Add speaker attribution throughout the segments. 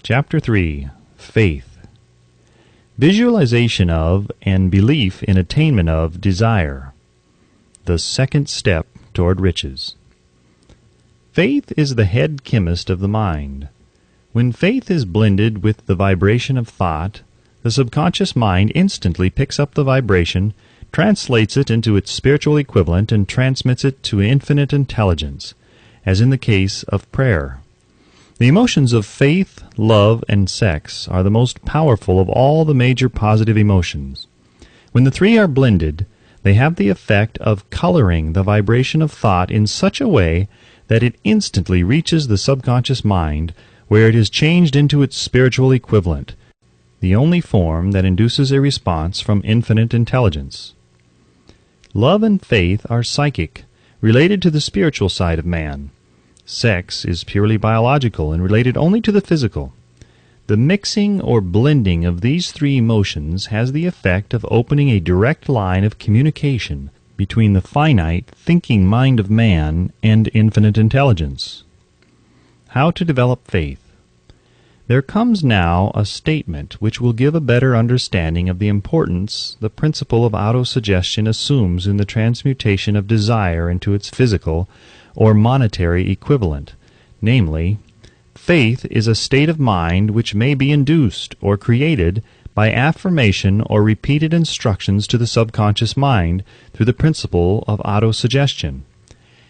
Speaker 1: Chapter 3. Faith. Visualization of and belief in attainment of desire. The second step toward riches. Faith is the head chemist of the mind. When faith is blended with the vibration of thought, the subconscious mind instantly picks up the vibration, translates it into its spiritual equivalent, and transmits it to infinite intelligence, as in the case of prayer. The emotions of faith, love, and sex are the most powerful of all the major positive emotions. When the three are blended, they have the effect of coloring the vibration of thought in such a way that it instantly reaches the subconscious mind, where it is changed into its spiritual equivalent, the only form that induces a response from infinite intelligence. Love and faith are psychic, related to the spiritual side of man. Sex is purely biological and related only to the physical. The mixing or blending of these three emotions has the effect of opening a direct line of communication between the finite, thinking mind of man and infinite intelligence. How to develop faith. There comes now a statement which will give a better understanding of the importance the principle of autosuggestion assumes in the transmutation of desire into its physical or monetary equivalent, namely, faith is a state of mind which may be induced or created by affirmation or repeated instructions to the subconscious mind through the principle of autosuggestion.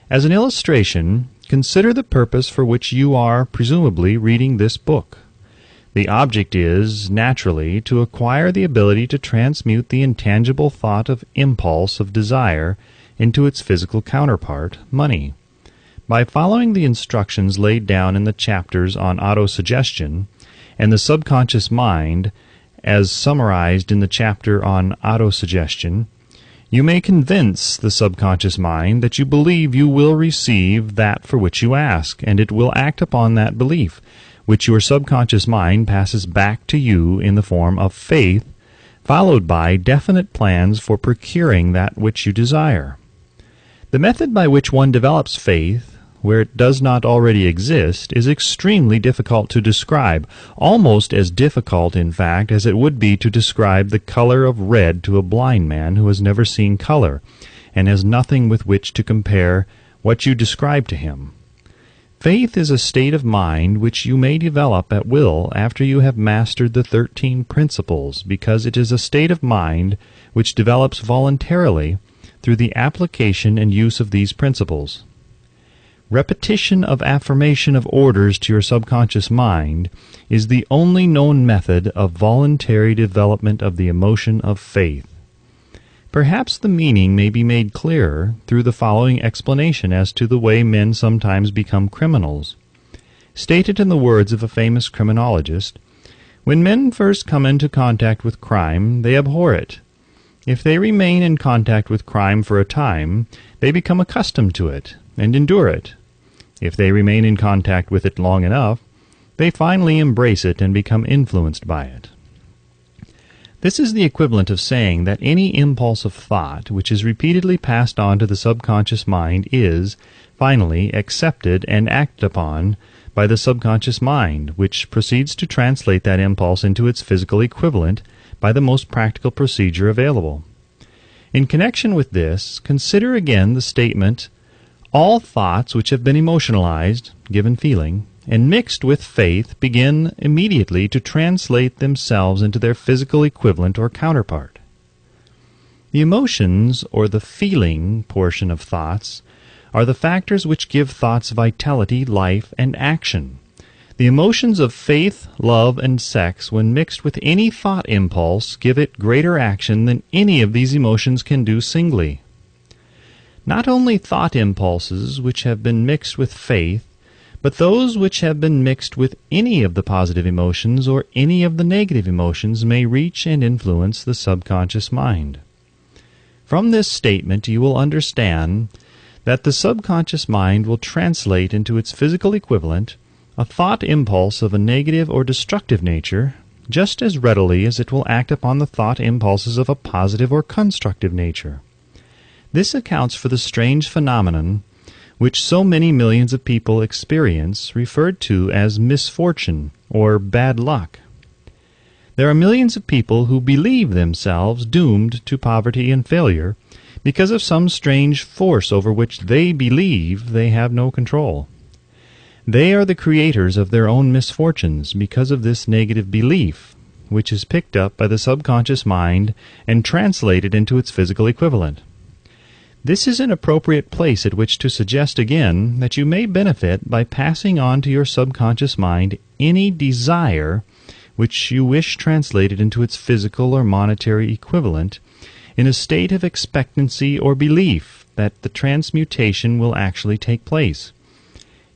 Speaker 1: As an illustration, consider the purpose for which you are presumably reading this book. The object is, naturally, to acquire the ability to transmute the intangible thought of impulse of desire into its physical counterpart, money. By following the instructions laid down in the chapters on autosuggestion and the subconscious mind, as summarized in the chapter on autosuggestion, you may convince the subconscious mind that you believe you will receive that for which you ask, and it will act upon that belief, which your subconscious mind passes back to you in the form of faith, followed by definite plans for procuring that which you desire. The method by which one develops faith, where it does not already exist, is extremely difficult to describe, almost as difficult, in fact, as it would be to describe the color of red to a blind man who has never seen color, and has nothing with which to compare what you describe to him. Faith is a state of mind which you may develop at will after you have mastered the 13 principles, because it is a state of mind which develops voluntarily through the application and use of these principles. Repetition of affirmation of orders to your subconscious mind is the only known method of voluntary development of the emotion of faith. Perhaps the meaning may be made clearer through the following explanation as to the way men sometimes become criminals. Stated in the words of a famous criminologist, when men first come into contact with crime, they abhor it. If they remain in contact with crime for a time, they become accustomed to it and endure it. If they remain in contact with it long enough, they finally embrace it and become influenced by it. This is the equivalent of saying that any impulse of thought which is repeatedly passed on to the subconscious mind is, finally, accepted and acted upon by the subconscious mind, which proceeds to translate that impulse into its physical equivalent by the most practical procedure available. In connection with this, consider again the statement, all thoughts which have been emotionalized, given feeling, and mixed with faith begin immediately to translate themselves into their physical equivalent or counterpart. The emotions, or the feeling portion of thoughts, are the factors which give thoughts vitality, life, and action. The emotions of faith, love, and sex, when mixed with any thought impulse, give it greater action than any of these emotions can do singly. Not only thought impulses which have been mixed with faith, but those which have been mixed with any of the positive emotions or any of the negative emotions may reach and influence the subconscious mind. From this statement you will understand that the subconscious mind will translate into its physical equivalent a thought impulse of a negative or destructive nature just as readily as it will act upon the thought impulses of a positive or constructive nature. This accounts for the strange phenomenon which so many millions of people experience, referred to as misfortune or bad luck. There are millions of people who believe themselves doomed to poverty and failure because of some strange force over which they believe they have no control. They are the creators of their own misfortunes because of this negative belief, which is picked up by the subconscious mind and translated into its physical equivalent. This is an appropriate place at which to suggest again that you may benefit by passing on to your subconscious mind any desire which you wish translated into its physical or monetary equivalent in a state of expectancy or belief that the transmutation will actually take place.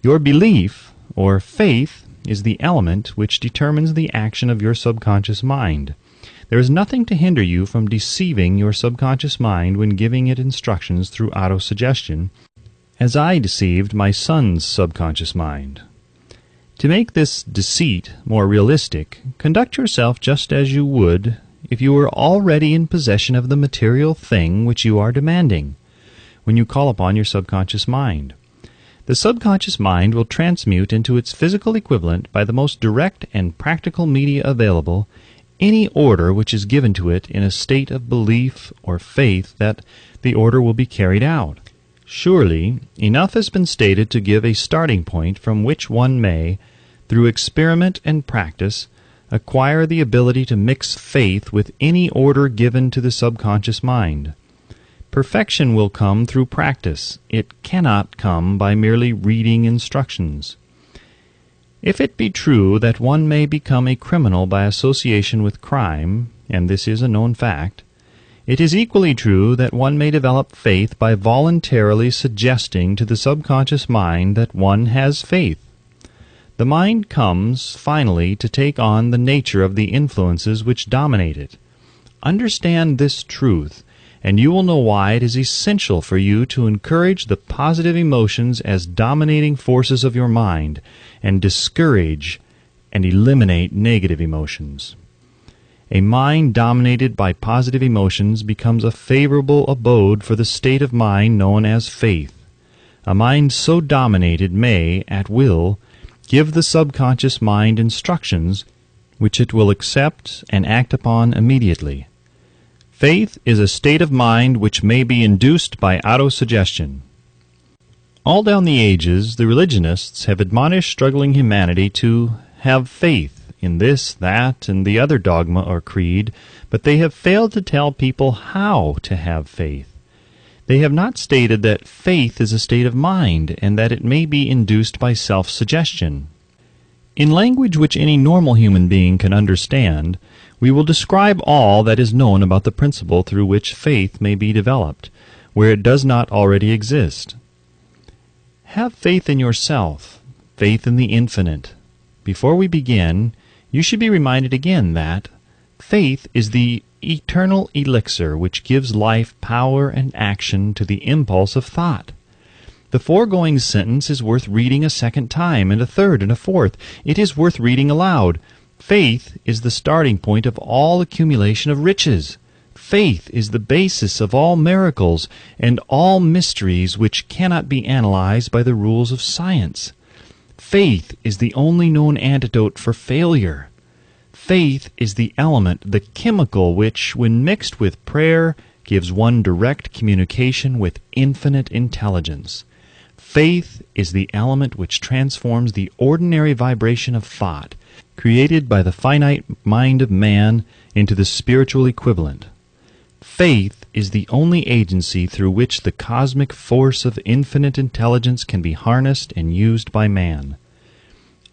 Speaker 1: Your belief, or faith, is the element which determines the action of your subconscious mind. There is nothing to hinder you from deceiving your subconscious mind when giving it instructions through autosuggestion, as I deceived my son's subconscious mind. To make this deceit more realistic, conduct yourself just as you would if you were already in possession of the material thing which you are demanding, when you call upon your subconscious mind. The subconscious mind will transmute into its physical equivalent by the most direct and practical media available any order which is given to it in a state of belief or faith that the order will be carried out. Surely, enough has been stated to give a starting point from which one may, through experiment and practice, acquire the ability to mix faith with any order given to the subconscious mind. Perfection will come through practice. It cannot come by merely reading instructions. If it be true that one may become a criminal by association with crime, and this is a known fact, it is equally true that one may develop faith by voluntarily suggesting to the subconscious mind that one has faith. The mind comes, finally, to take on the nature of the influences which dominate it. Understand this truth, and you will know why it is essential for you to encourage the positive emotions as dominating forces of your mind, and discourage and eliminate negative emotions. A mind dominated by positive emotions becomes a favorable abode for the state of mind known as faith. A mind so dominated may, at will, give the subconscious mind instructions which it will accept and act upon immediately. Faith is a state of mind which may be induced by autosuggestion. All down the ages, the religionists have admonished struggling humanity to have faith in this, that, and the other dogma or creed, but they have failed to tell people how to have faith. They have not stated that faith is a state of mind, and that it may be induced by self-suggestion. In language which any normal human being can understand, we will describe all that is known about the principle through which faith may be developed, where it does not already exist. Have faith in yourself, faith in the infinite. Before we begin, you should be reminded again that faith is the eternal elixir which gives life power and action to the impulse of thought. The foregoing sentence is worth reading a second time, and a third, and a fourth. It is worth reading aloud. Faith is the starting point of all accumulation of riches. Faith is the basis of all miracles and all mysteries which cannot be analyzed by the rules of science. Faith is the only known antidote for failure. Faith is the element, the chemical, which, when mixed with prayer, gives one direct communication with infinite intelligence. Faith is the element which transforms the ordinary vibration of thought, created by the finite mind of man, into the spiritual equivalent. Faith is the only agency through which the cosmic force of infinite intelligence can be harnessed and used by man.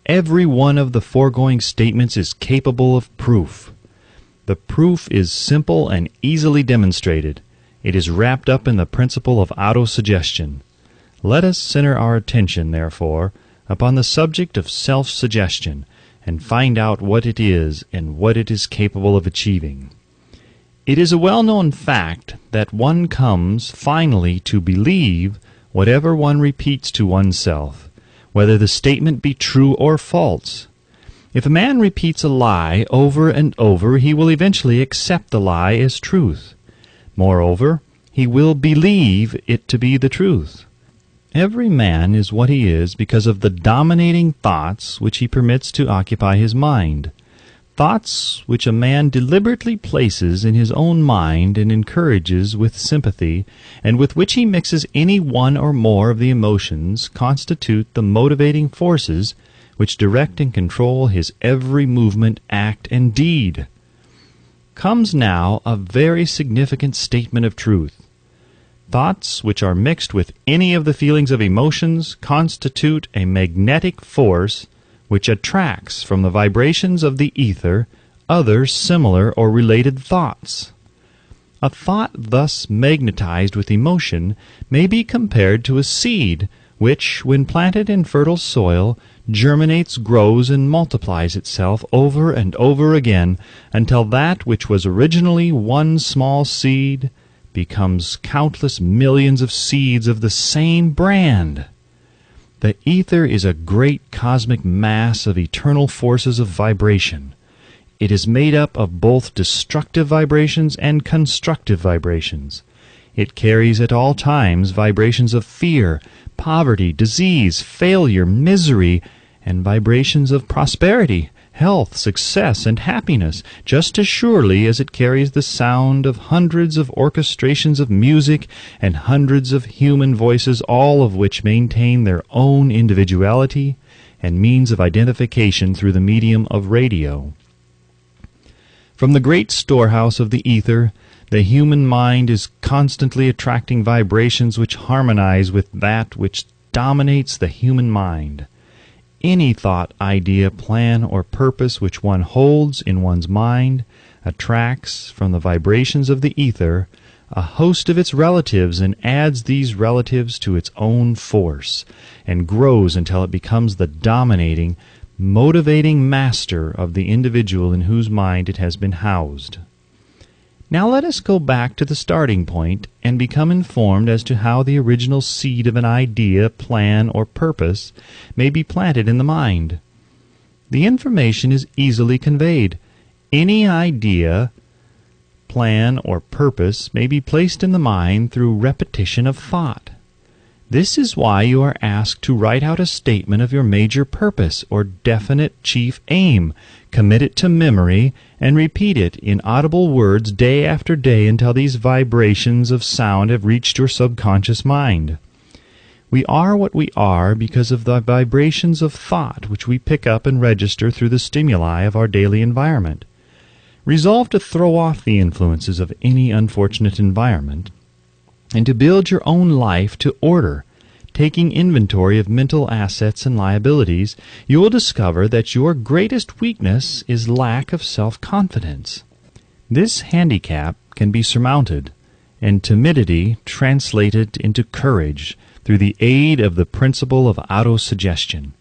Speaker 1: Every one of the foregoing statements is capable of proof. The proof is simple and easily demonstrated. It is wrapped up in the principle of autosuggestion. Let us center our attention, therefore, upon the subject of self-suggestion, and find out what it is and what it is capable of achieving. It is a well-known fact that one comes finally to believe whatever one repeats to oneself, whether the statement be true or false. If a man repeats a lie over and over, he will eventually accept the lie as truth. Moreover, he will believe it to be the truth. Every man is what he is because of the dominating thoughts which he permits to occupy his mind. Thoughts which a man deliberately places in his own mind and encourages with sympathy, and with which he mixes any one or more of the emotions, constitute the motivating forces which direct and control his every movement, act, and deed. Comes now a very significant statement of truth. Thoughts which are mixed with any of the feelings of emotions constitute a magnetic force which attracts from the vibrations of the ether other similar or related thoughts. A thought thus magnetized with emotion may be compared to a seed which, when planted in fertile soil, germinates, grows, and multiplies itself over and over again until that which was originally one small seed becomes countless millions of seeds of the same brand. The ether is a great cosmic mass of eternal forces of vibration. It is made up of both destructive vibrations and constructive vibrations. It carries at all times vibrations of fear, poverty, disease, failure, misery, and vibrations of prosperity, health, success, and happiness, just as surely as it carries the sound of hundreds of orchestrations of music and hundreds of human voices, all of which maintain their own individuality and means of identification through the medium of radio. From the great storehouse of the ether, the human mind is constantly attracting vibrations which harmonize with that which dominates the human mind. Any thought, idea, plan, or purpose which one holds in one's mind attracts from the vibrations of the ether a host of its relatives and adds these relatives to its own force, and grows until it becomes the dominating, motivating master of the individual in whose mind it has been housed. Now let us go back to the starting point and become informed as to how the original seed of an idea, plan, or purpose may be planted in the mind. The information is easily conveyed. Any idea, plan, or purpose may be placed in the mind through repetition of thought. This is why you are asked to write out a statement of your major purpose or definite chief aim, commit it to memory, and repeat it in audible words day after day until these vibrations of sound have reached your subconscious mind. We are what we are because of the vibrations of thought which we pick up and register through the stimuli of our daily environment. Resolve to throw off the influences of any unfortunate environment and to build your own life to order. Taking inventory of mental assets and liabilities, you will discover that your greatest weakness is lack of self-confidence. This handicap can be surmounted, and timidity translated into courage through the aid of the principle of autosuggestion.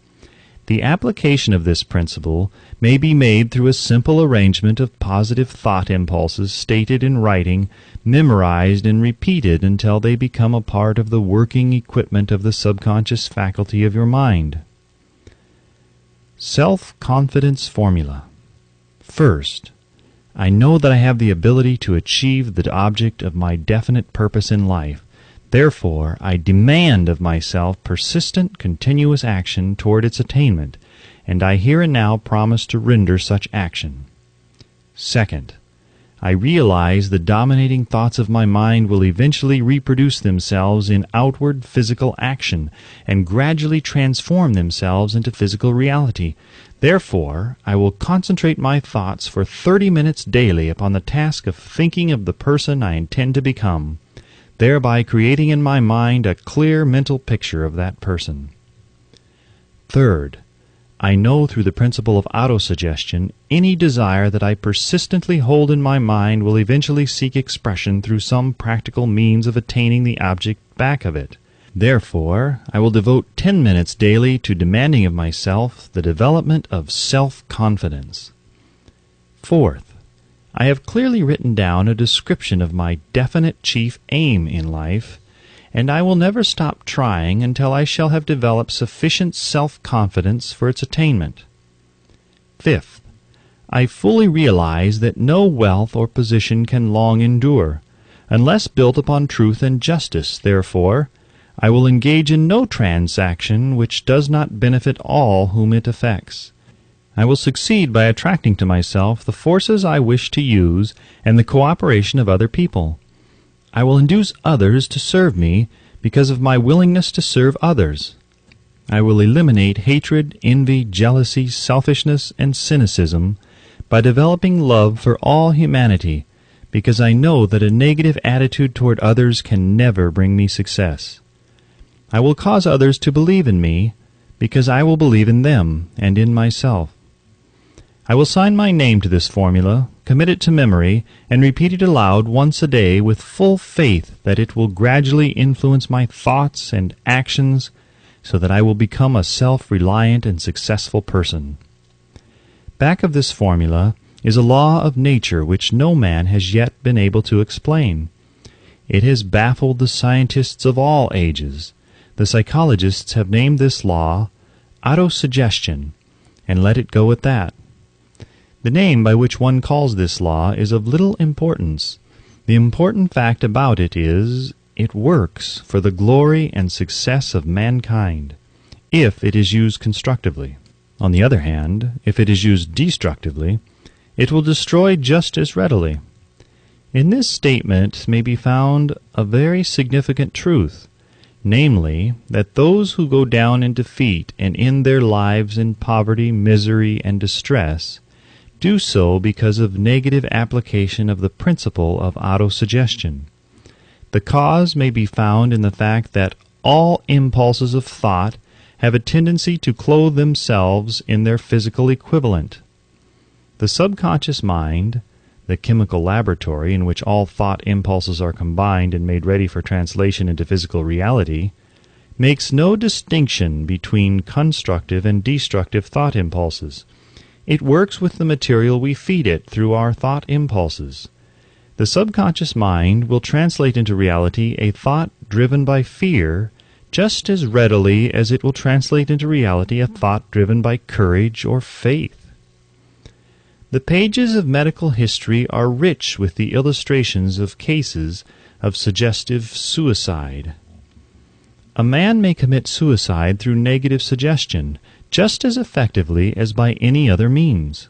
Speaker 1: The application of this principle may be made through a simple arrangement of positive thought impulses stated in writing, memorized and repeated until they become a part of the working equipment of the subconscious faculty of your mind. Self-confidence formula. First, I know that I have the ability to achieve the object of my definite purpose in life. Therefore, I demand of myself persistent, continuous action toward its attainment, and I here and now promise to render such action. Second, I realize the dominating thoughts of my mind will eventually reproduce themselves in outward physical action and gradually transform themselves into physical reality. Therefore, I will concentrate my thoughts for 30 minutes daily upon the task of thinking of the person I intend to become, thereby creating in my mind a clear mental picture of that person. Third, I know through the principle of autosuggestion any desire that I persistently hold in my mind will eventually seek expression through some practical means of attaining the object back of it. Therefore, I will devote 10 minutes daily to demanding of myself the development of self-confidence. Fourth, I have clearly written down a description of my definite chief aim in life, and I will never stop trying until I shall have developed sufficient self-confidence for its attainment. Fifth, I fully realize that no wealth or position can long endure, unless built upon truth and justice. Therefore, I will engage in no transaction which does not benefit all whom it affects. I will succeed by attracting to myself the forces I wish to use and the cooperation of other people. I will induce others to serve me because of my willingness to serve others. I will eliminate hatred, envy, jealousy, selfishness, and cynicism by developing love for all humanity, because I know that a negative attitude toward others can never bring me success. I will cause others to believe in me, because I will believe in them and in myself. I will sign my name to this formula, commit it to memory, and repeat it aloud once a day with full faith that it will gradually influence my thoughts and actions so that I will become a self-reliant and successful person. Back of this formula is a law of nature which no man has yet been able to explain. It has baffled the scientists of all ages. The psychologists have named this law autosuggestion, and let it go at that. The name by which one calls this law is of little importance. The important fact about it is, it works for the glory and success of mankind, if it is used constructively. On the other hand, if it is used destructively, it will destroy just as readily. In this statement may be found a very significant truth, namely, that those who go down in defeat and end their lives in poverty, misery, and distress do so because of negative application of the principle of autosuggestion. The cause may be found in the fact that all impulses of thought have a tendency to clothe themselves in their physical equivalent. The subconscious mind, the chemical laboratory in which all thought impulses are combined and made ready for translation into physical reality, makes no distinction between constructive and destructive thought impulses. It works with the material we feed it through our thought impulses. The subconscious mind will translate into reality a thought driven by fear just as readily as it will translate into reality a thought driven by courage or faith. The pages of medical history are rich with the illustrations of cases of suggestive suicide. A man may commit suicide through negative suggestion just as effectively as by any other means.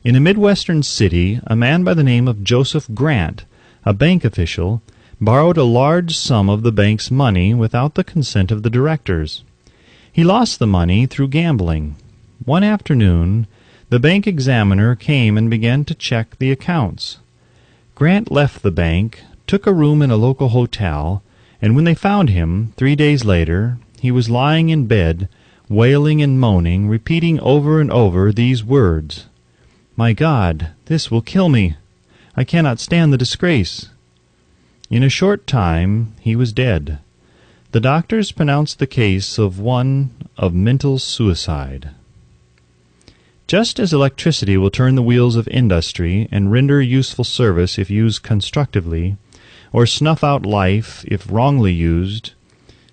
Speaker 1: In a Midwestern city, a man by the name of Joseph Grant, a bank official, borrowed a large sum of the bank's money without the consent of the directors. He lost the money through gambling. One afternoon, the bank examiner came and began to check the accounts. Grant left the bank, took a room in a local hotel, and when they found him, 3 days later, he was lying in bed, wailing and moaning, repeating over and over these words, "My God, this will kill me. I cannot stand the disgrace." In a short time he was dead. The doctors pronounced the case of one of mental suicide. Just as electricity will turn the wheels of industry and render useful service if used constructively, or snuff out life if wrongly used,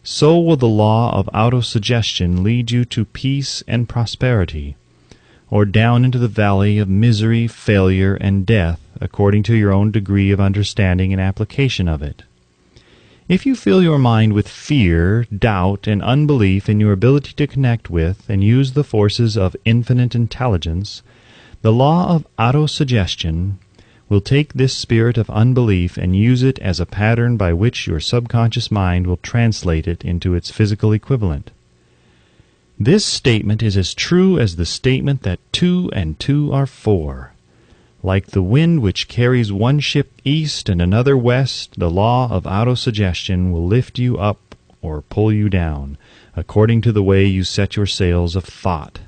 Speaker 1: so will the law of autosuggestion lead you to peace and prosperity, or down into the valley of misery, failure, and death, according to your own degree of understanding and application of it. If you fill your mind with fear, doubt, and unbelief in your ability to connect with and use the forces of infinite intelligence, the law of autosuggestion will take this spirit of unbelief and use it as a pattern by which your subconscious mind will translate it into its physical equivalent. This statement is as true as the statement that 2 and 2 are 4. Like the wind which carries one ship east and another west, the law of autosuggestion will lift you up or pull you down, according to the way you set your sails of thought.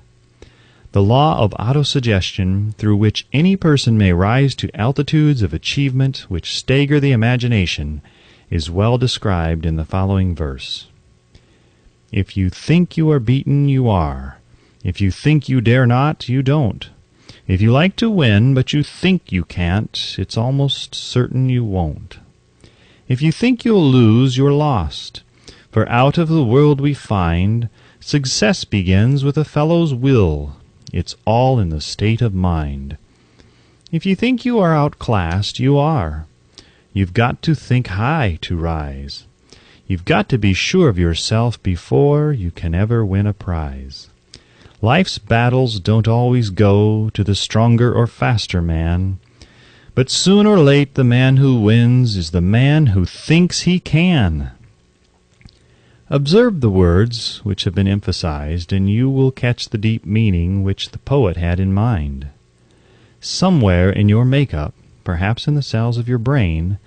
Speaker 1: The law of autosuggestion, through which any person may rise to altitudes of achievement which stagger the imagination, is well described in the following verse. If you think you are beaten, you are. If you think you dare not, you don't. If you like to win, but you think you can't, it's almost certain you won't. If you think you'll lose, you're lost. For out of the world we find, success begins with a fellow's will. It's all in the state of mind. If you think you are outclassed, you are. You've got to think high to rise. You've got to be sure of yourself before you can ever win a prize. Life's battles don't always go to the stronger or faster man, but soon or late the man who wins is the man who thinks he can. Observe the words which have been emphasized, and you will catch the deep meaning which the poet had in mind. Somewhere in your makeup, perhaps in the cells of your brain,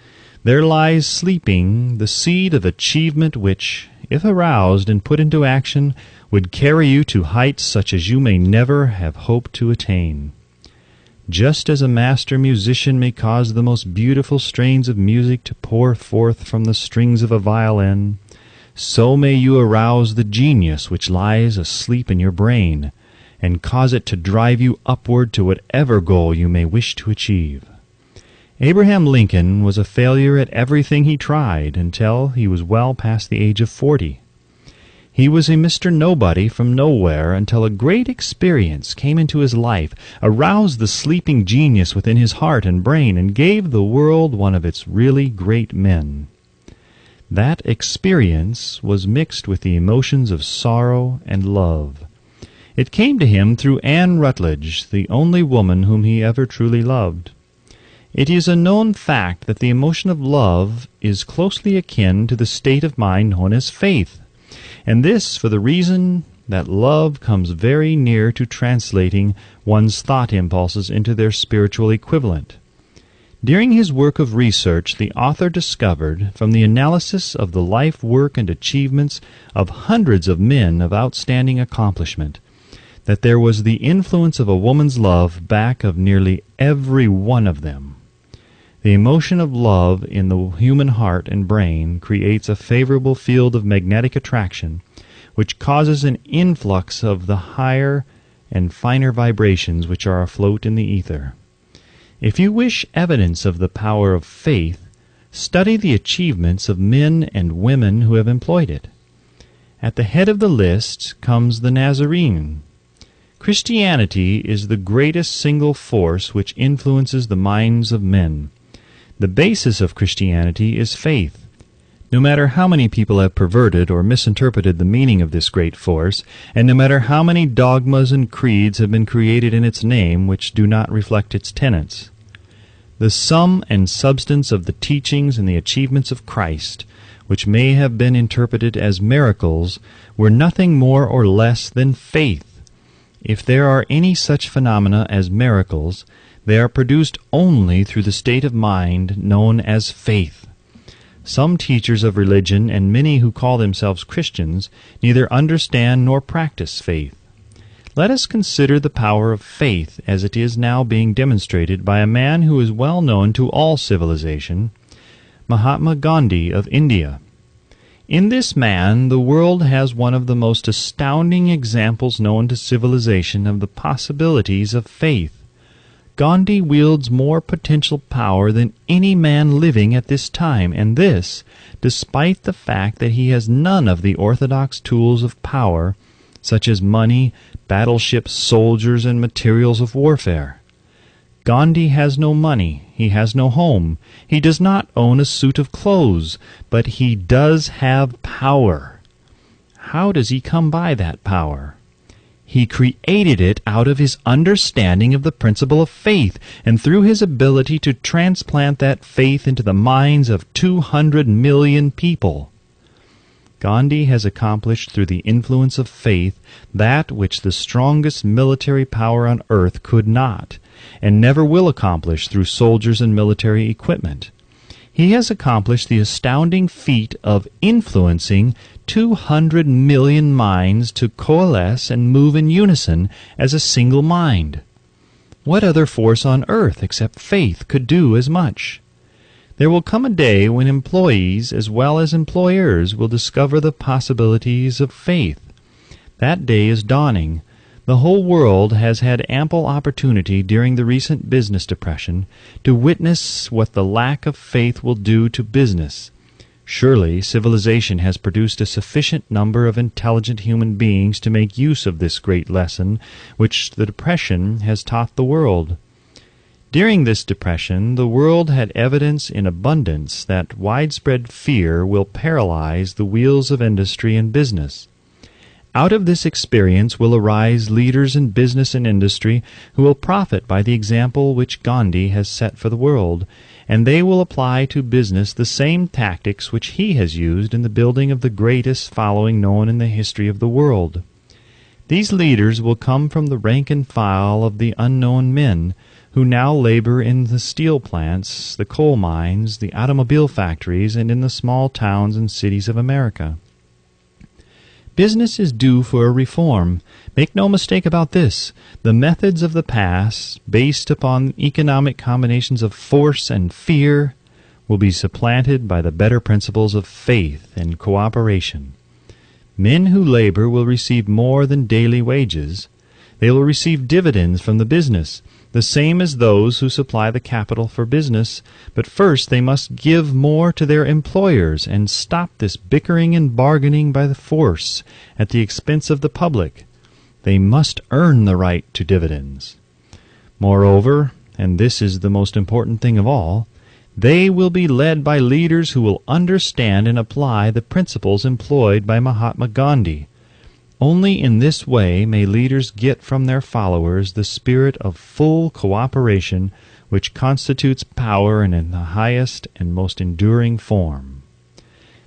Speaker 1: there lies sleeping the seed of achievement which, if aroused and put into action, would carry you to heights such as you may never have hoped to attain. Just as a master musician may cause the most beautiful strains of music to pour forth from the strings of a violin, so may you arouse the genius which lies asleep in your brain, and cause it to drive you upward to whatever goal you may wish to achieve. Abraham Lincoln was a failure at everything he tried until he was well past the age of 40. He was a Mr. Nobody from nowhere until a great experience came into his life, aroused the sleeping genius within his heart and brain, and gave the world one of its really great men. That experience was mixed with the emotions of sorrow and love. It came to him through Anne Rutledge, the only woman whom he ever truly loved. It is a known fact that the emotion of love is closely akin to the state of mind known as faith, and this for the reason that love comes very near to translating one's thought impulses into their spiritual equivalent. During his work of research, the author discovered, from the analysis of the life, work, and achievements of hundreds of men of outstanding accomplishment, that there was the influence of a woman's love back of nearly every one of them. The emotion of love in the human heart and brain creates a favorable field of magnetic attraction, which causes an influx of the higher and finer vibrations which are afloat in the ether. If you wish evidence of the power of faith, study the achievements of men and women who have employed it. At the head of the list comes the Nazarene. Christianity is the greatest single force which influences the minds of men. The basis of Christianity is faith. No matter how many people have perverted or misinterpreted the meaning of this great force, and no matter how many dogmas and creeds have been created in its name which do not reflect its tenets, the sum and substance of the teachings and the achievements of Christ, which may have been interpreted as miracles, were nothing more or less than faith. If there are any such phenomena as miracles, they are produced only through the state of mind known as faith. Some teachers of religion and many who call themselves Christians neither understand nor practice faith. Let us consider the power of faith as it is now being demonstrated by a man who is well known to all civilization, Mahatma Gandhi of India. In this man, the world has one of the most astounding examples known to civilization of the possibilities of faith. Gandhi wields more potential power than any man living at this time, and this, despite the fact that he has none of the orthodox tools of power, such as money, battleships, soldiers, and materials of warfare. Gandhi has no money, he has no home, he does not own a suit of clothes, but he does have power. How does he come by that power? He created it out of his understanding of the principle of faith, and through his ability to transplant that faith into the minds of 200 million people. Gandhi has accomplished through the influence of faith that which the strongest military power on earth could not, and never will accomplish through soldiers and military equipment. He has accomplished the astounding feat of influencing 200 million minds to coalesce and move in unison as a single mind. What other force on earth except faith could do as much? There will come a day when employees as well as employers will discover the possibilities of faith. That day is dawning. The whole world has had ample opportunity during the recent business depression to witness what the lack of faith will do to business. Surely civilization has produced a sufficient number of intelligent human beings to make use of this great lesson which the depression has taught the world. During this depression, the world had evidence in abundance that widespread fear will paralyze the wheels of industry and business. Out of this experience will arise leaders in business and industry who will profit by the example which Gandhi has set for the world, and they will apply to business the same tactics which he has used in the building of the greatest following known in the history of the world. These leaders will come from the rank and file of the unknown men who now labor in the steel plants, the coal mines, the automobile factories, and in the small towns and cities of America. Business is due for a reform. Make no mistake about this. The methods of the past, based upon economic combinations of force and fear, will be supplanted by the better principles of faith and cooperation. Men who labor will receive more than daily wages. They will receive dividends from the business, the same as those who supply the capital for business, but first they must give more to their employers and stop this bickering and bargaining by the force at the expense of the public. They must earn the right to dividends. Moreover, and this is the most important thing of all, they will be led by leaders who will understand and apply the principles employed by Mahatma Gandhi. Only in this way may leaders get from their followers the spirit of full cooperation which constitutes power in the highest and most enduring form.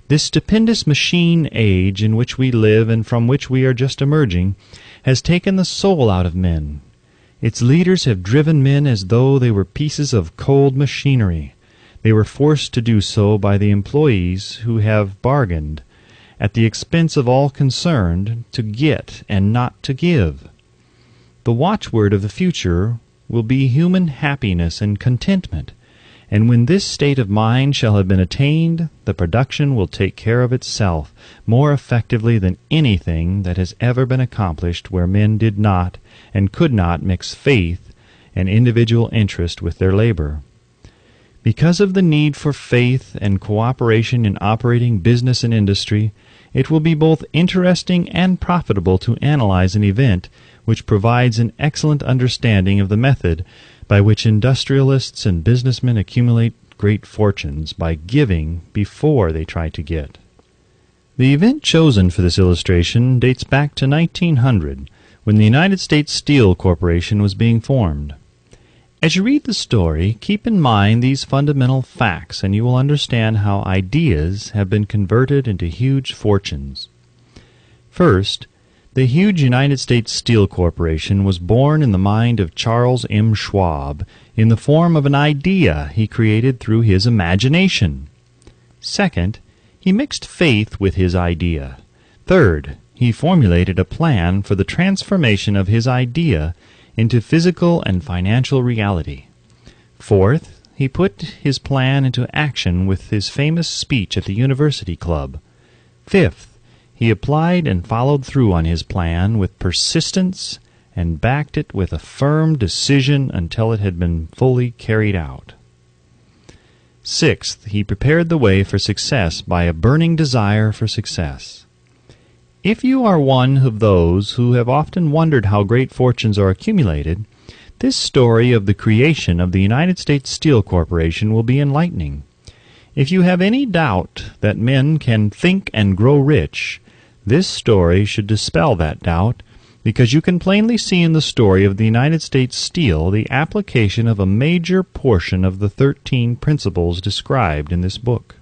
Speaker 1: This stupendous machine age in which we live and from which we are just emerging has taken the soul out of men. Its leaders have driven men as though they were pieces of cold machinery. They were forced to do so by the employees who have bargained, at the expense of all concerned, to get and not to give. The watchword of the future will be human happiness and contentment, and when this state of mind shall have been attained, the production will take care of itself more effectively than anything that has ever been accomplished where men did not and could not mix faith and individual interest with their labor. Because of the need for faith and cooperation in operating business and industry, it will be both interesting and profitable to analyze an event which provides an excellent understanding of the method by which industrialists and businessmen accumulate great fortunes by giving before they try to get. The event chosen for this illustration dates back to 1900, when the United States Steel Corporation was being formed. As you read the story, keep in mind these fundamental facts, and you will understand how ideas have been converted into huge fortunes. First, the huge United States Steel Corporation was born in the mind of Charles M. Schwab in the form of an idea he created through his imagination. Second, he mixed faith with his idea. Third, he formulated a plan for the transformation of his idea into physical and financial reality. Fourth, he put his plan into action with his famous speech at the University Club. Fifth, he applied and followed through on his plan with persistence and backed it with a firm decision until it had been fully carried out. Sixth, he prepared the way for success by a burning desire for success. If you are one of those who have often wondered how great fortunes are accumulated, this story of the creation of the United States Steel Corporation will be enlightening. If you have any doubt that men can think and grow rich, this story should dispel that doubt, because you can plainly see in the story of the United States Steel the application of a major portion of the 13 principles described in this book.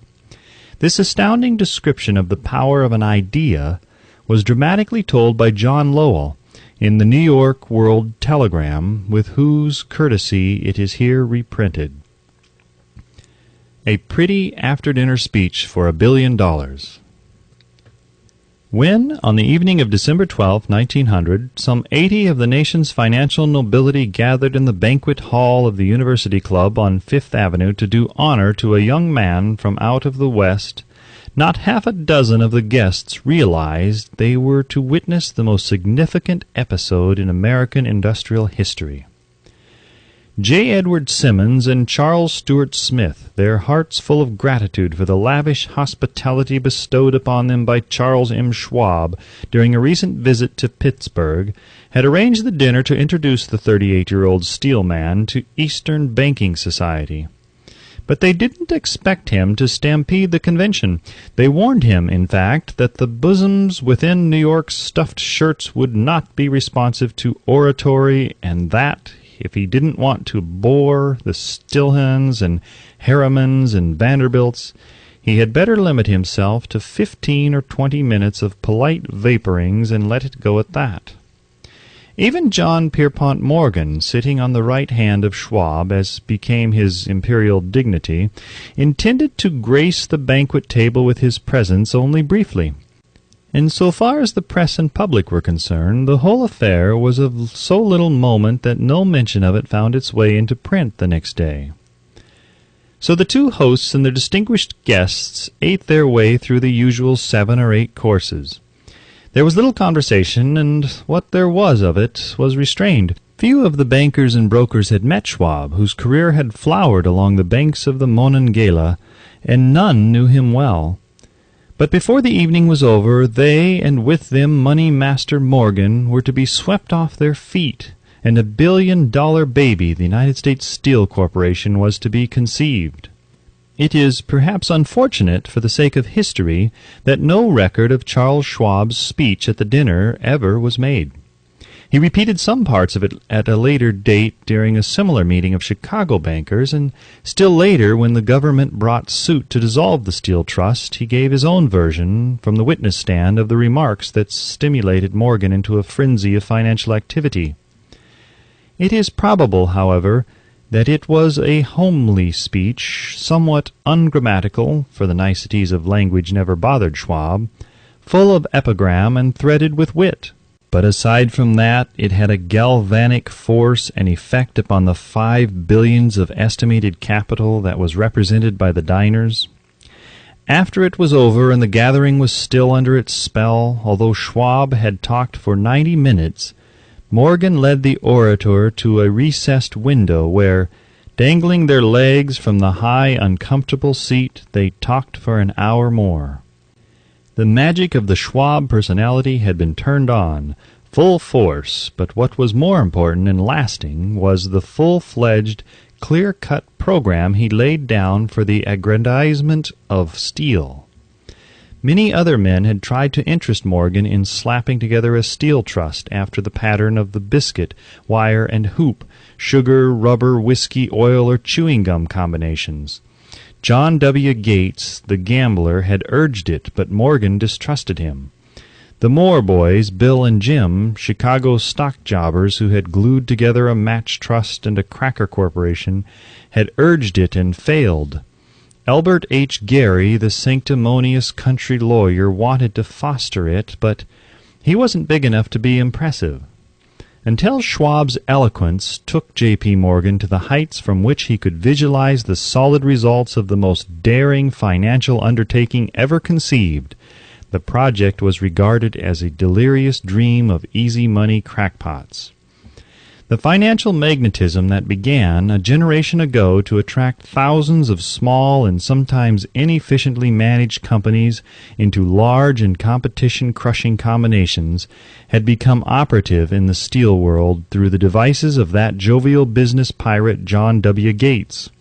Speaker 1: This astounding description of the power of an idea was dramatically told by John Lowell in the New York World Telegram, with whose courtesy it is here reprinted. A pretty after-dinner speech for $1 billion. When, on the evening of December 12, 1900, some 80 of the nation's financial nobility gathered in the banquet hall of the University Club on Fifth Avenue to do honor to a young man from out of the West, not half a dozen of the guests realized they were to witness the most significant episode in American industrial history. J. Edward Simmons and Charles Stewart Smith, their hearts full of gratitude for the lavish hospitality bestowed upon them by Charles M. Schwab during a recent visit to Pittsburgh, had arranged the dinner to introduce the 38-year-old steel man to Eastern banking society. But they didn't expect him to stampede the convention. They warned him, in fact, that the bosoms within New York's stuffed shirts would not be responsive to oratory, and that, if he didn't want to bore the Stilhans and Harrimans and Vanderbilts, he had better limit himself to 15 or 20 minutes of polite vaporings and let it go at that. Even John Pierpont Morgan, sitting on the right hand of Schwab, as became his imperial dignity, intended to grace the banquet table with his presence only briefly. And so far as the press and public were concerned, the whole affair was of so little moment that no mention of it found its way into print the next day. So the two hosts and their distinguished guests ate their way through the usual 7 or 8 courses. There was little conversation, and what there was of it was restrained. Few of the bankers and brokers had met Schwab, whose career had flowered along the banks of the Monongahela, and none knew him well. But before the evening was over, they, and with them Money Master Morgan, were to be swept off their feet, and a $1 billion baby, the United States Steel Corporation, was to be conceived. It is perhaps unfortunate, for the sake of history, that no record of Charles Schwab's speech at the dinner ever was made. He repeated some parts of it at a later date during a similar meeting of Chicago bankers, and still later, when the government brought suit to dissolve the Steel Trust, he gave his own version from the witness stand of the remarks that stimulated Morgan into a frenzy of financial activity. It is probable, however, that it was a homely speech, somewhat ungrammatical, for the niceties of language never bothered Schwab, full of epigram and threaded with wit. But aside from that, it had a galvanic force and effect upon the 5 billions of estimated capital that was represented by the diners. After it was over and the gathering was still under its spell, although Schwab had talked for 90 minutes, Morgan led the orator to a recessed window where, dangling their legs from the high, uncomfortable seat, they talked for an hour more. The magic of the Schwab personality had been turned on, full force, but what was more important and lasting was the full-fledged, clear-cut program he laid down for the aggrandizement of steel. Many other men had tried to interest Morgan in slapping together a steel trust after the pattern of the biscuit, wire, and hoop, sugar, rubber, whiskey, oil, or chewing gum combinations. John W. Gates, the gambler, had urged it, but Morgan distrusted him. The Moore boys, Bill and Jim, Chicago stock jobbers who had glued together a match trust and a cracker corporation, had urged it and failed. Albert H. Gary, the sanctimonious country lawyer, wanted to foster it, but he wasn't big enough to be impressive. Until Schwab's eloquence took J.P. Morgan to the heights from which he could visualize the solid results of the most daring financial undertaking ever conceived, the project was regarded as a delirious dream of easy money crackpots. The financial magnetism that began a generation ago to attract thousands of small and sometimes inefficiently managed companies into large and competition-crushing combinations had become operative in the steel world through the devices of that jovial business pirate John W. Gates.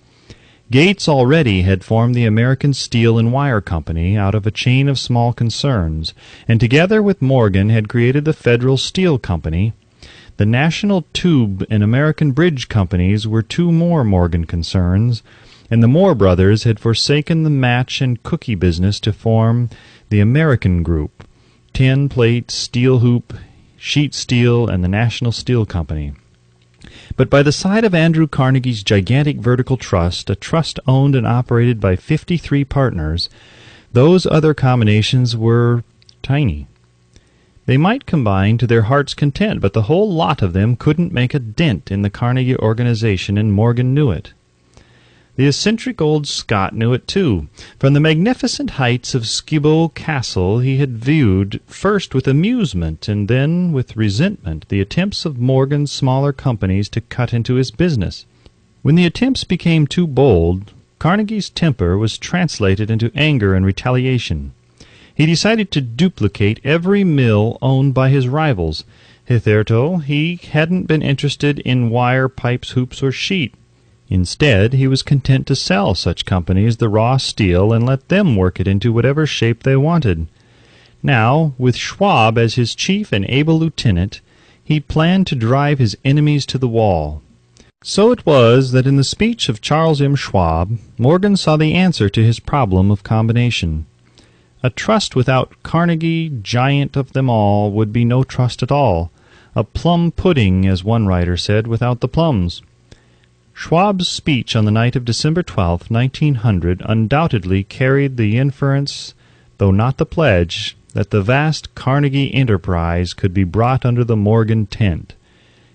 Speaker 1: Gates already had formed the American Steel and Wire Company out of a chain of small concerns, and together with Morgan had created the Federal Steel Company. The National Tube and American Bridge Companies were 2 more Morgan concerns, and the Moore brothers had forsaken the match and cookie business to form the American Group, tin plate, steel hoop, sheet steel, and the National Steel Company. But by the side of Andrew Carnegie's gigantic vertical trust, a trust owned and operated by 53 partners, those other combinations were tiny. They might combine to their heart's content, but the whole lot of them couldn't make a dent in the Carnegie organization, and Morgan knew it. The eccentric old Scot knew it too. From the magnificent heights of Skibo Castle he had viewed, first with amusement and then with resentment, the attempts of Morgan's smaller companies to cut into his business. When the attempts became too bold, Carnegie's temper was translated into anger and retaliation. He decided to duplicate every mill owned by his rivals. Hitherto, he hadn't been interested in wire, pipes, hoops, or sheet. Instead, he was content to sell such companies the raw steel and let them work it into whatever shape they wanted. Now, with Schwab as his chief and able lieutenant, he planned to drive his enemies to the wall. So it was that in the speech of Charles M. Schwab, Morgan saw the answer to his problem of combination. A trust without Carnegie, giant of them all, would be no trust at all. A plum pudding, as one writer said, without the plums. Schwab's speech on the night of December 12, 1900, undoubtedly carried the inference, though not the pledge, that the vast Carnegie enterprise could be brought under the Morgan tent.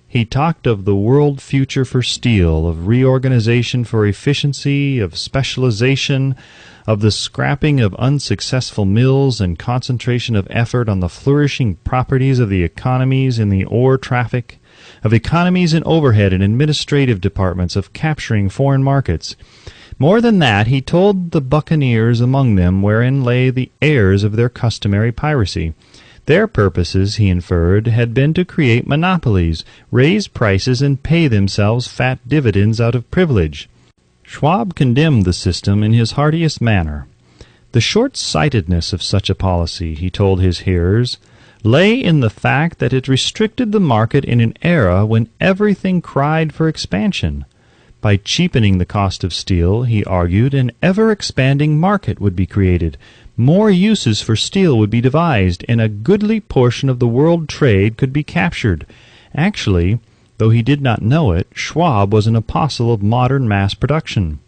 Speaker 1: He talked of the world future for steel, of reorganization for efficiency, of specialization, of the scrapping of unsuccessful mills and concentration of effort on the flourishing properties of the economies in the ore traffic, of economies in overhead and administrative departments, of capturing foreign markets. More than that, he told the buccaneers among them wherein lay the heirs of their customary piracy. Their purposes, he inferred, had been to create monopolies, raise prices, and pay themselves fat dividends out of privilege. Schwab condemned the system in his heartiest manner. The short-sightedness of such a policy, he told his hearers, lay in the fact that it restricted the market in an era when everything cried for expansion. By cheapening the cost of steel, he argued, an ever-expanding market would be created. More uses for steel would be devised, and a goodly portion of the world trade could be captured. Actually, though he did not know it, Schwab was an apostle of modern mass production.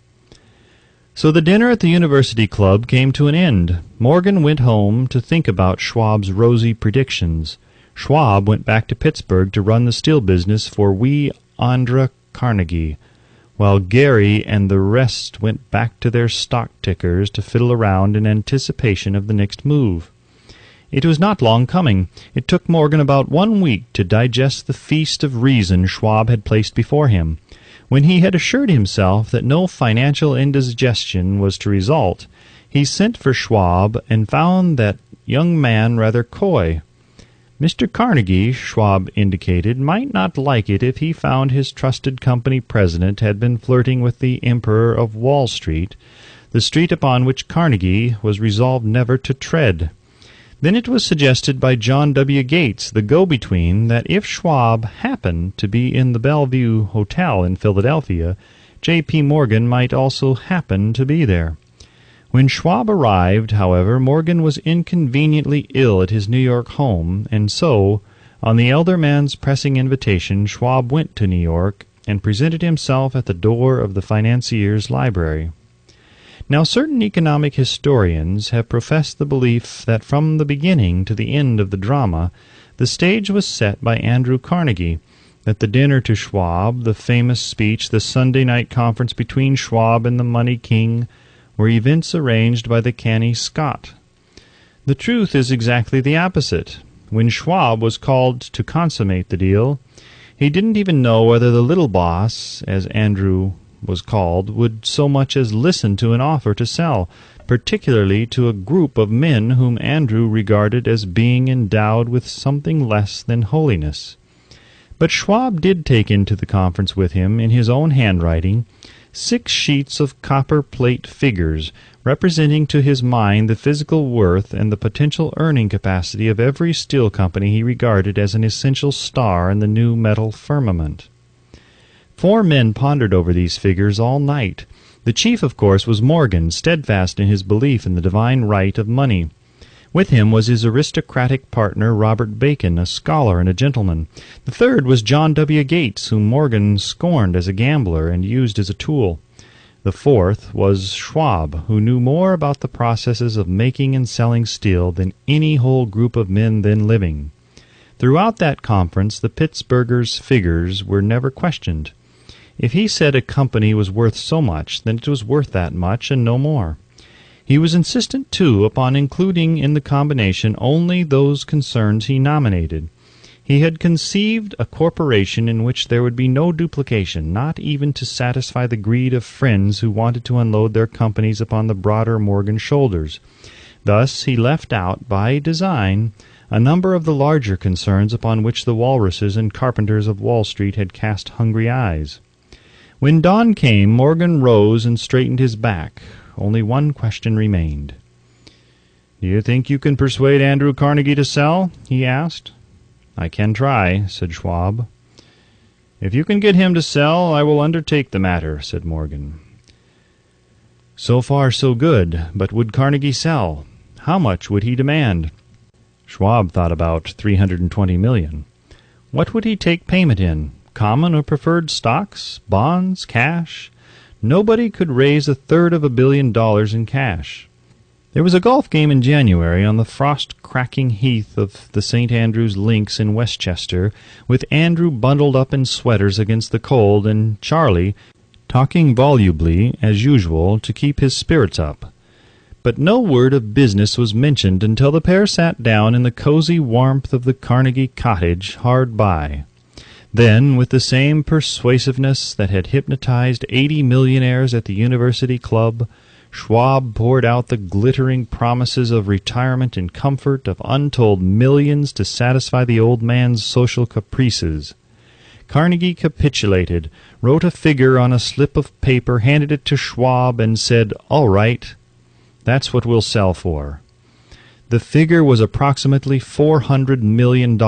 Speaker 1: So the dinner at the University Club came to an end. Morgan went home to think about Schwab's rosy predictions. Schwab went back to Pittsburgh to run the steel business for wee Andra Carnegie, while Gary and the rest went back to their stock tickers to fiddle around in anticipation of the next move. It was not long coming. It took Morgan about 1 week to digest the feast of reason Schwab had placed before him. When he had assured himself that no financial indigestion was to result, he sent for Schwab and found that young man rather coy. Mr. Carnegie, Schwab indicated, might not like it if he found his trusted company president had been flirting with the Emperor of Wall Street, the street upon which Carnegie was resolved never to tread. Then it was suggested by John W. Gates, the go-between, that if Schwab happened to be in the Bellevue Hotel in Philadelphia, J.P. Morgan might also happen to be there. When Schwab arrived, however, Morgan was inconveniently ill at his New York home, and so, on the elder man's pressing invitation, Schwab went to New York and presented himself at the door of the financier's library. Now, certain economic historians have professed the belief that from the beginning to the end of the drama, the stage was set by Andrew Carnegie, that the dinner to Schwab, the famous speech, the Sunday night conference between Schwab and the money king, were events arranged by the canny Scot. The truth is exactly the opposite. When Schwab was called to consummate the deal, he didn't even know whether the little boss, as Andrew was called, would so much as listen to an offer to sell, particularly to a group of men whom Andrew regarded as being endowed with something less than holiness. But Schwab did take into the conference with him, in his own handwriting, 6 sheets of copper plate figures, representing to his mind the physical worth and the potential earning capacity of every steel company he regarded as an essential star in the new metal firmament. 4 men pondered over these figures all night. The chief, of course, was Morgan, steadfast in his belief in the divine right of money. With him was his aristocratic partner, Robert Bacon, a scholar and a gentleman. The third was John W. Gates, whom Morgan scorned as a gambler and used as a tool. The fourth was Schwab, who knew more about the processes of making and selling steel than any whole group of men then living. Throughout that conference, the Pittsburgher's figures were never questioned. If he said a company was worth so much, then it was worth that much and no more. He was insistent, too, upon including in the combination only those concerns he nominated. He had conceived a corporation in which there would be no duplication, not even to satisfy the greed of friends who wanted to unload their companies upon the broader Morgan shoulders. Thus he left out, by design, a number of the larger concerns upon which the walruses and carpenters of Wall Street had cast hungry eyes. When dawn came, Morgan rose and straightened his back. Only one question remained. "Do you think you can persuade Andrew Carnegie to sell?" he asked. "I can try," said Schwab. "If you can get him to sell, I will undertake the matter," said Morgan. So far so good, but would Carnegie sell? How much would he demand? Schwab thought about $320 million. What would he take payment in? Common or preferred stocks? Bonds? Cash? Nobody could raise $1/3 billion in cash. There was a golf game in January on the frost-cracking heath of the St. Andrew's Links in Westchester, with Andrew bundled up in sweaters against the cold and Charlie talking volubly, as usual, to keep his spirits up. But no word of business was mentioned until the pair sat down in the cozy warmth of the Carnegie cottage hard by. Then, with the same persuasiveness that had hypnotized 80 millionaires at the University Club, Schwab poured out the glittering promises of retirement and comfort, of untold millions to satisfy the old man's social caprices. Carnegie capitulated, wrote a figure on a slip of paper, handed it to Schwab, and said, "All right, that's what we'll sell for." The figure was approximately $400 million,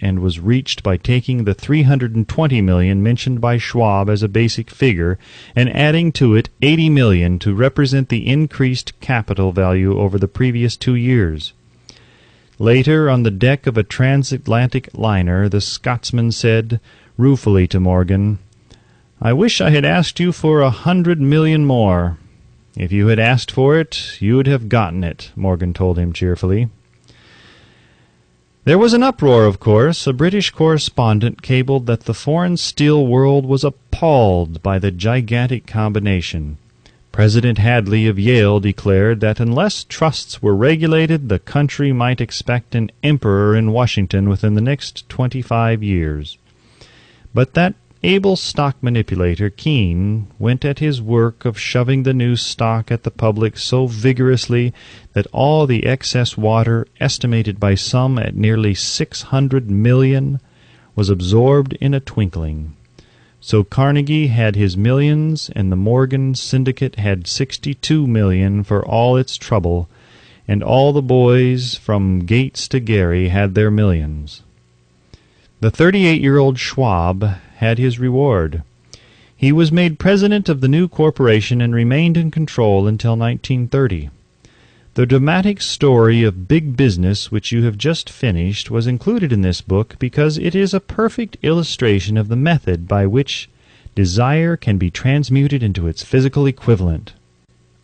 Speaker 1: and was reached by taking the $320 million mentioned by Schwab as a basic figure and adding to it $80 million to represent the increased capital value over the previous 2 years. Later, on the deck of a transatlantic liner, the Scotsman said ruefully to Morgan, "I wish I had asked you for $100 million more." "If you had asked for it, you would have gotten it," Morgan told him cheerfully. There was an uproar, of course. A British correspondent cabled that the foreign steel world was appalled by the gigantic combination. President Hadley of Yale declared that unless trusts were regulated, the country might expect an emperor in Washington within the next 25 years. But that able stock manipulator, Keene, went at his work of shoving the new stock at the public so vigorously that all the excess water, estimated by some at nearly 600 million, was absorbed in a twinkling. So Carnegie had his millions, and the Morgan Syndicate had 62 million for all its trouble, and all the boys from Gates to Gary had their millions. The 38-year-old Schwab had his reward. He was made president of the new corporation and remained in control until 1930. The dramatic story of big business which you have just finished was included in this book because it is a perfect illustration of the method by which desire can be transmuted into its physical equivalent.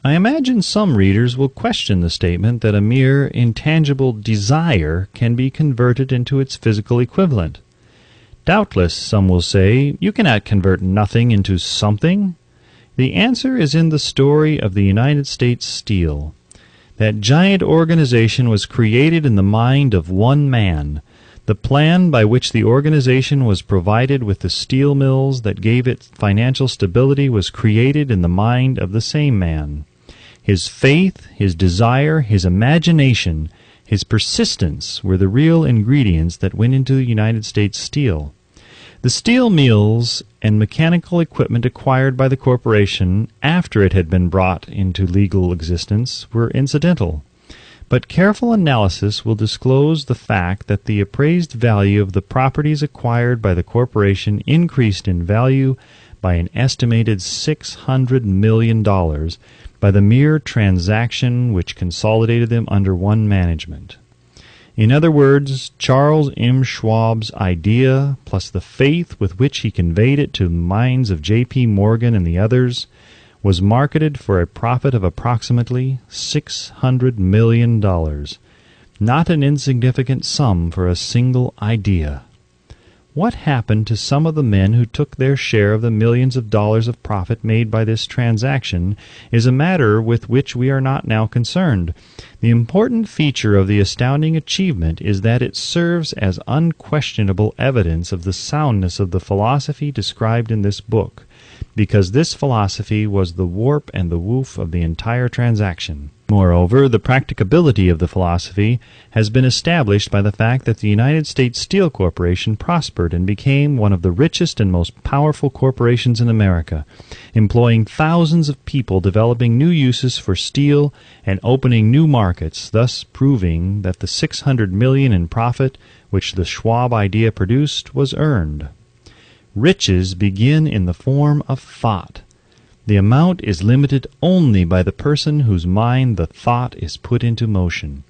Speaker 1: I imagine some readers will question the statement that a mere intangible desire can be converted into its physical equivalent. Doubtless, some will say, you cannot convert nothing into something. The answer is in the story of the United States Steel. That giant organization was created in the mind of one man. The plan by which the organization was provided with the steel mills that gave it financial stability was created in the mind of the same man. His faith, his desire, his imagination, his persistence were the real ingredients that went into the United States Steel. The steel mills and mechanical equipment acquired by the corporation after it had been brought into legal existence were incidental, but careful analysis will disclose the fact that the appraised value of the properties acquired by the corporation increased in value by an estimated $600 million by the mere transaction which consolidated them under one management. In other words, Charles M. Schwab's idea, plus the faith with which he conveyed it to the minds of J.P. Morgan and the others, was marketed for a profit of approximately $600 million, not an insignificant sum for a single idea. what happened to some of the men who took their share of the millions of dollars of profit made by this transaction is a matter with which we are not now concerned. The important feature of the astounding achievement is that it serves as unquestionable evidence of the soundness of the philosophy described in this book, because this philosophy was the warp and the woof of the entire transaction. Moreover, the practicability of the philosophy has been established by the fact that the United States Steel Corporation prospered and became one of the richest and most powerful corporations in America, employing thousands of people, developing new uses for steel, and opening new markets, thus proving that the $600 million in profit which the Schwab idea produced was earned. Riches begin in the form of thought. The amount is limited only by the person whose mind the thought is put into motion.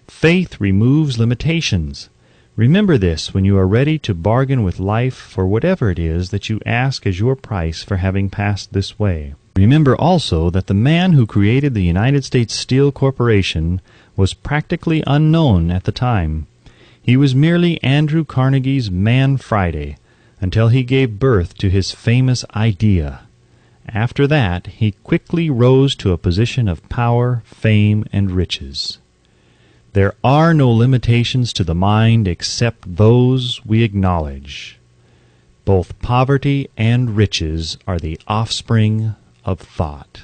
Speaker 1: Faith removes limitations. Remember this when you are ready to bargain with life for whatever it is that you ask as your price for having passed this way. Remember also that the man who created the United States Steel Corporation was practically unknown at the time. He was merely Andrew Carnegie's Man Friday, until he gave birth to his famous idea. After that, he quickly rose to a position of power, fame, and riches. There are no limitations to the mind except those we acknowledge. Both poverty and riches are the offspring of thought.